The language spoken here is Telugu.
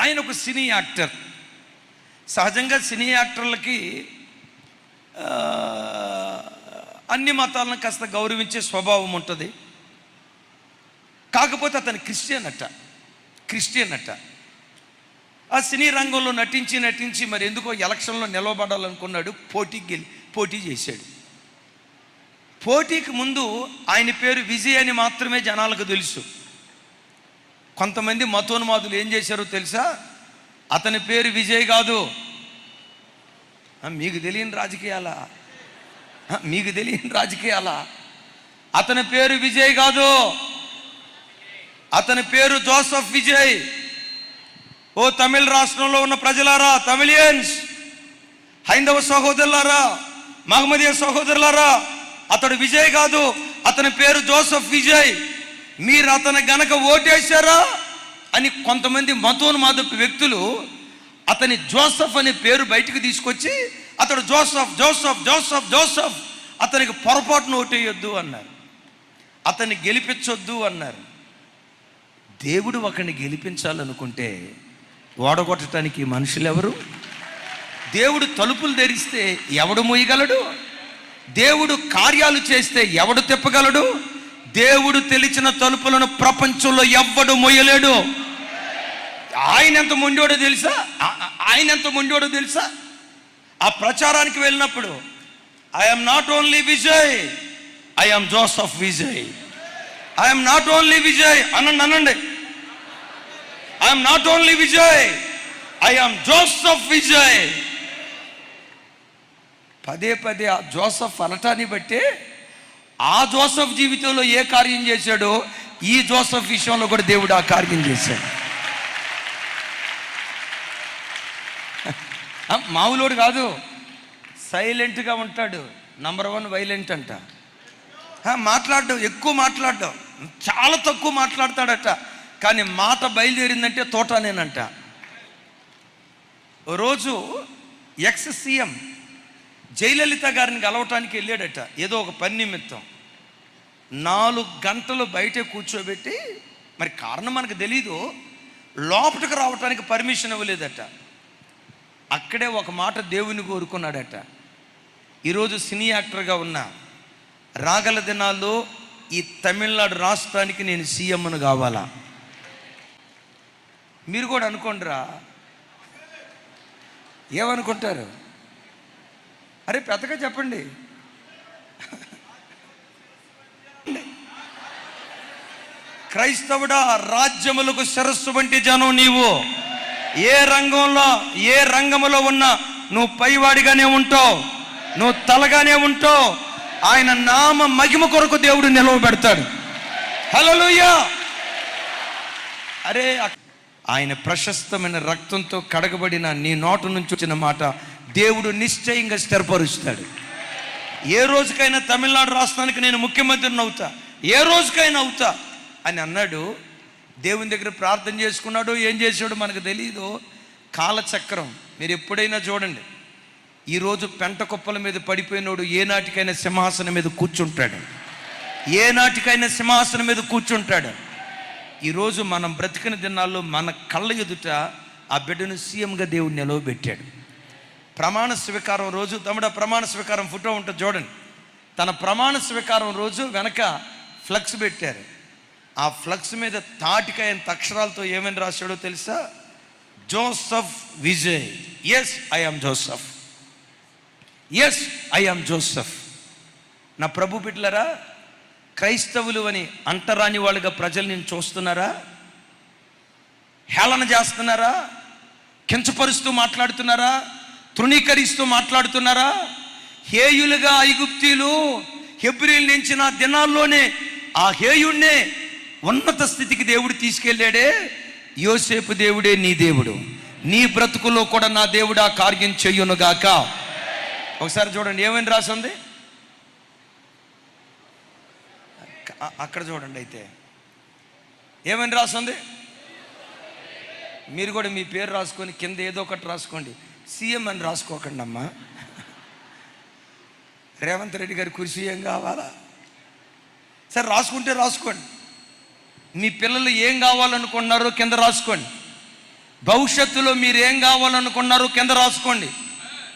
ఆయన ఒక సినీ యాక్టర్. సహజంగా సినీ యాక్టర్లకి అన్ని మతాలను కాస్త గౌరవించే స్వభావం ఉంటుంది. కాకపోతే అతను క్రిస్టియన్ అట్ట. ఆ సినీ రంగంలో నటించి మరి ఎందుకో ఎలక్షన్లో నిలవబడాలనుకున్నాడు. పోటీ చేశాడు. పోటీకి ముందు ఆయన పేరు విజయ్ అని మాత్రమే జనాలకు తెలుసు. కొంతమంది మతోన్మాదులు ఏం చేశారో తెలుసా? అతని పేరు విజయ్ కాదు. మీకు తెలియని రాజకీయాలా? అతని పేరు విజయ్ కాదు, అతని పేరు జోసెఫ్ విజయ్. ఓ తమిళ రాష్ట్రంలో ఉన్న ప్రజలారా, తమిళియన్స్, హైందవ సహోదరులారా, మహమ్మదీయ సహోదరులారా, అతడు విజయ్ కాదు, అతని పేరు జోసెఫ్ విజయ్. మీరు అతను గనక ఓటేశారా అని కొంతమంది మతోన్మాదపు వ్యక్తులు అతని జోసెఫ్ అనే పేరు బయటకు తీసుకొచ్చి అతడు జోసెఫ్ అతనికి పొరపాటును ఓటేయొద్దు అన్నారు, అతన్ని గెలిపించొద్దు అన్నారు. దేవుడు ఒకరిని గెలిపించాలనుకుంటే ఓడగొట్టడానికి మనుషులు ఎవరు? దేవుడు తలుపులు తెరిస్తే ఎవడు మూయగలడు? దేవుడు కార్యాలు చేస్తే ఎవడు తిప్పగలడు? దేవుడు తెలిచిన తలుపులను ప్రపంచంలో ఎవ్వడు మొయ్యలేడు. ఆయన ఎంత మొండోడో తెలుసా? ఆ ప్రచారానికి వెళ్ళినప్పుడు I'm not only Vijay, I'm Joseph Vijay. I'm not only Vijay అనండి. I'm not only Vijay, I'm Joseph Vijay. పదే ఆ జోసెఫ్ అనటాన్ని బట్టి ఆ జోసెఫ్ జీవితంలో ఏ కార్యం చేశాడో ఈ జోసెఫ్ విషయంలో కూడా దేవుడు ఆ కార్యం చేశాడు. మామూలుడు కాదు, సైలెంట్గా ఉంటాడు. నంబర్ 1 వైలెంట్ అంట. ఎక్కువ మాట్లాడడం, చాలా తక్కువ మాట్లాడతాడట. కానీ మాట బయలుదేరిందంటే తోటనేనంట. రోజు ఎక్స్ సీఎం జయలలిత గారిని కలవటానికి వెళ్ళాడట, ఏదో ఒక పని నిమిత్తం. 4 గంటలు బయటే కూర్చోబెట్టి, మరి కారణం మనకు తెలీదు, లోపలికి రావటానికి పర్మిషన్ ఇవ్వలేదట. అక్కడే ఒక మాట దేవుని కోరుకున్నాడట, ఈరోజు సినీ యాక్టర్గా ఉన్న రాగల దినాల్లో ఈ తమిళనాడు రాష్ట్రానికి నేను సీఎంను కావాలా? మీరు కూడా అనుకోండిరా. ఏమనుకుంటారు? అరే పెద్దగా చెప్పండి. క్రైస్తవుడా, రాజ్యములకు శిరస్సు వంటి జనం నీవు. ఏ రంగంలో ఉన్నా నువ్వు పైవాడిగానే ఉంటావు, నువ్వు తలగానే ఉంటావు. ఆయన నామ మహిమ కొరకు దేవుడు నిలవబెడతాడు. హల్లెలూయా. అరే, ఆయన ప్రశస్తమైన రక్తంతో కడగబడిన నీ నోటు నుంచి వచ్చిన మాట దేవుడు నిశ్చయంగా స్థిరపరుస్తాడు. ఏ రోజుకైనా తమిళనాడు రాష్ట్రానికి నేను ముఖ్యమంత్రిని అవుతా, ఏ రోజుకైనా అవుతా అని అన్నాడు. దేవుని దగ్గర ప్రార్థన చేసుకున్నాడు. ఏం చేశాడు మనకు తెలియదు. కాలచక్రం మీరు ఎప్పుడైనా చూడండి. ఈరోజు పెంట కుప్పల మీద పడిపోయినోడు ఏనాటికైనా సింహాసనం మీద కూర్చుంటాడు. ఈరోజు మనం బ్రతికిన దినాల్లో మన కళ్ళ ఎదుట ఆ బిడ్డను సీఎంగా దేవుడు నిలవబెట్టాడు. ప్రమాణ స్వీకారం రోజు, తమ్ముడు ప్రమాణ స్వీకారం ఫోటో ఉంటుంది చూడండి. తన ప్రమాణ స్వీకారం రోజు వెనక ఫ్లక్స్ పెట్టారు. ఆ ఫ్లక్స్ మీద తాటికాయంత అక్షరాలతో ఏమని రాశాడో తెలుసా? Joseph Vijay. Yes I am Joseph. నా ప్రభు బిడ్డలారా, క్రైస్తవులు అని అంటరాని వాళ్ళుగా ప్రజలు నేను చూస్తున్నారా? హేళన చేస్తున్నారా? కించపరుస్తూ మాట్లాడుతున్నారా? తృణీకరిస్తూ మాట్లాడుతున్నారా? హేయులుగా ఐగుప్తీయులు హెబ్రీలు నించిన దినాల్లోనే ఆ హేయుణ్ణే ఉన్నత స్థితికి దేవుడు తీసుకెళ్ళాడే. యోసేపు దేవుడే నీ దేవుడు. నీ బ్రతుకులో కూడా నా దేవుడు ఆ కార్యం చెయ్యునుగాక. ఒకసారి చూడండి ఏమని రాసింది అక్కడ చూడండి. అయితే ఏమని రాసింది? మీరు కూడా మీ పేరు రాసుకొని కింద ఏదో ఒకటి రాసుకోండి. సీఎం అని రాసుకోకండి అమ్మా. రేవంత్ రెడ్డి గారి కుర్చీ ఏం కావాలా? సరే రాసుకుంటే రాసుకోండి. మీ పిల్లలు ఏం కావాలనుకున్నారో కింద రాసుకోండి. భవిష్యత్తులో మీరు ఏం కావాలనుకున్నారో కింద రాసుకోండి.